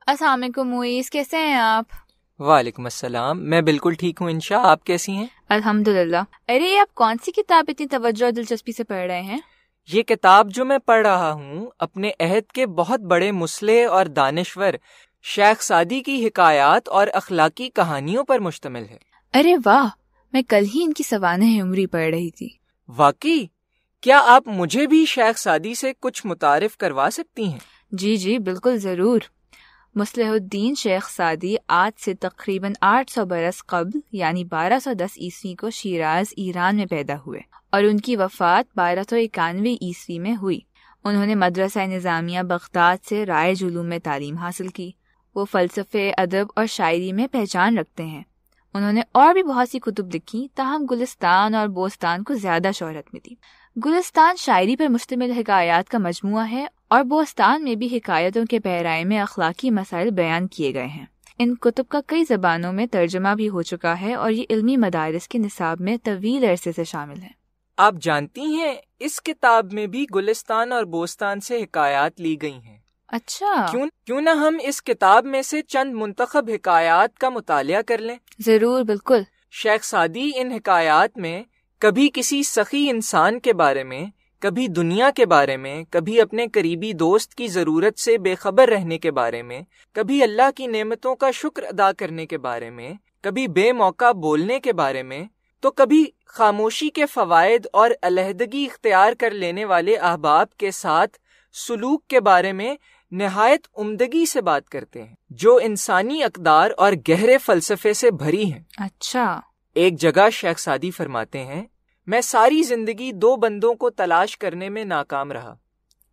السلام علیکم موئیز، کیسے ہیں آپ؟ وعلیکم السلام، میں بالکل ٹھیک ہوں انشا، آپ کیسی ہیں؟ الحمدللہ۔ ارے آپ کون سی کتاب اتنی توجہ اور دلچسپی سے پڑھ رہے ہیں؟ یہ کتاب جو میں پڑھ رہا ہوں اپنے عہد کے بہت بڑے مصلح اور دانشور شیخ سعدی کی حکایات اور اخلاقی کہانیوں پر مشتمل ہے۔ ارے واہ، میں کل ہی ان کی سوانح عمری پڑھ رہی تھی۔ واقعی؟ کیا آپ مجھے بھی شیخ سعدی سے کچھ متعارف کروا سکتی ہیں؟ جی بالکل ضرور۔ مصلح الدین شیخ سعدی آج سے تقریباً 800 برس قبل یعنی 1210 عیسوی کو شیراز ایران میں پیدا ہوئے اور ان کی وفات 1291 عیسوی میں ہوئی۔ انہوں نے مدرسہ نظامیہ بغداد سے رائج علوم میں تعلیم حاصل کی۔ وہ فلسفے، ادب اور شاعری میں پہچان رکھتے ہیں۔ انہوں نے اور بھی بہت سی کتب لکھی، تاہم گلستان اور بوستان کو زیادہ شہرت ملی۔ گلستان شاعری پر مشتمل حکایات کا مجموعہ ہے اور بوستان میں بھی حکایتوں کے پیرائے میں اخلاقی مسائل بیان کیے گئے ہیں۔ ان کتب کا کئی زبانوں میں ترجمہ بھی ہو چکا ہے اور یہ علمی مدارس کے نصاب میں طویل عرصے سے شامل ہے۔ آپ جانتی ہیں اس کتاب میں بھی گلستان اور بوستان سے حکایات لی گئی ہیں۔ اچھا، کیوں نہ ہم اس کتاب میں سے چند منتخب حکایات کا مطالعہ کر لیں؟ ضرور، بالکل۔ شیخ سعدی ان حکایات میں کبھی کسی سخی انسان کے بارے میں، کبھی دنیا کے بارے میں، کبھی اپنے قریبی دوست کی ضرورت سے بے خبر رہنے کے بارے میں، کبھی اللہ کی نعمتوں کا شکر ادا کرنے کے بارے میں، کبھی بے موقع بولنے کے بارے میں، تو کبھی خاموشی کے فوائد اور علیحدگی اختیار کر لینے والے احباب کے ساتھ سلوک کے بارے میں نہایت عمدگی سے بات کرتے ہیں، جو انسانی اقدار اور گہرے فلسفے سے بھری ہیں۔ اچھا۔ ایک جگہ شیخ سعدی فرماتے ہیں، میں ساری زندگی 2 بندوں کو تلاش کرنے میں ناکام رہا،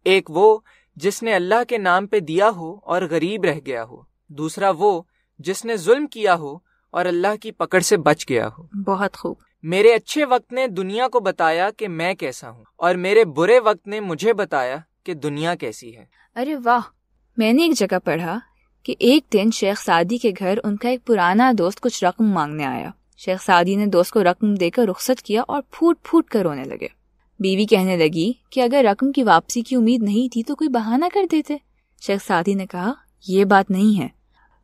ایک وہ جس نے اللہ کے نام پہ دیا ہو اور غریب رہ گیا ہو، دوسرا وہ جس نے ظلم کیا ہو اور اللہ کی پکڑ سے بچ گیا ہو۔ بہت خوب۔ میرے اچھے وقت نے دنیا کو بتایا کہ میں کیسا ہوں، اور میرے برے وقت نے مجھے بتایا کہ دنیا کیسی ہے۔ ارے واہ، میں نے ایک جگہ پڑھا کہ ایک دن شیخ سعدی کے گھر ان کا ایک پرانا دوست کچھ رقم مانگنے آیا۔ شیخ سعدی نے دوست کو رقم دے کر رخصت کیا اور پھوٹ پھوٹ کر رونے لگے۔ بیوی کہنے لگی کہ اگر رقم کی واپسی کی امید نہیں تھی تو کوئی بہانہ کر دیتے۔ شیخ سعدی نے کہا، یہ بات نہیں ہے،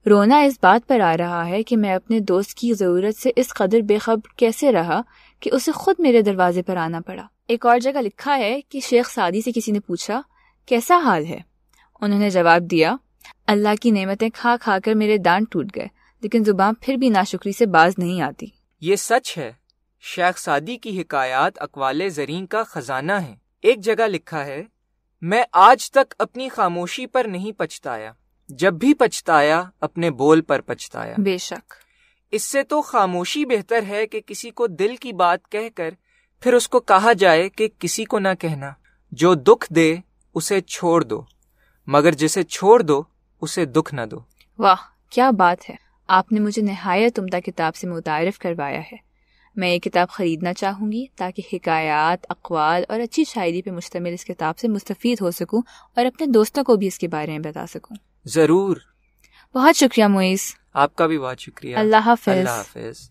رونا اس بات پر آ رہا ہے کہ میں اپنے دوست کی ضرورت سے اس قدر بے خبر کیسے رہا کہ اسے خود میرے دروازے پر آنا پڑا۔ ایک اور جگہ لکھا ہے کہ شیخ سعدی سے کسی نے پوچھا، کیسا حال ہے؟ انہوں نے جواب دیا، اللہ کی نعمتیں کھا کھا کر میرے دانت ٹوٹ گئے، لیکن زبان پھر بھی ناشکری سے باز نہیں آتی۔ یہ سچ ہے، شیخ سعدی کی حکایات اقوال زرین کا خزانہ ہیں۔ ایک جگہ لکھا ہے، میں آج تک اپنی خاموشی پر نہیں پچھتایا، جب بھی پچھتایا اپنے بول پر پچھتایا۔ بے شک۔ اس سے تو خاموشی بہتر ہے کہ کسی کو دل کی بات کہہ کر پھر اس کو کہا جائے کہ کسی کو نہ کہنا۔ جو دکھ دے اسے چھوڑ دو، مگر جسے چھوڑ دو اسے دکھ نہ دو۔ واہ، کیا بات ہے! آپ نے مجھے نہایت عمدہ کتاب سے متعارف کروایا ہے۔ میں یہ کتاب خریدنا چاہوں گی تاکہ حکایات، اقوال اور اچھی شاعری پہ مشتمل اس کتاب سے مستفید ہو سکوں اور اپنے دوستوں کو بھی اس کے بارے میں بتا سکوں۔ ضرور۔ بہت شکریہ معیز۔ آپ کا بھی بہت شکریہ۔ اللہ حافظ۔ اللہ حافظ۔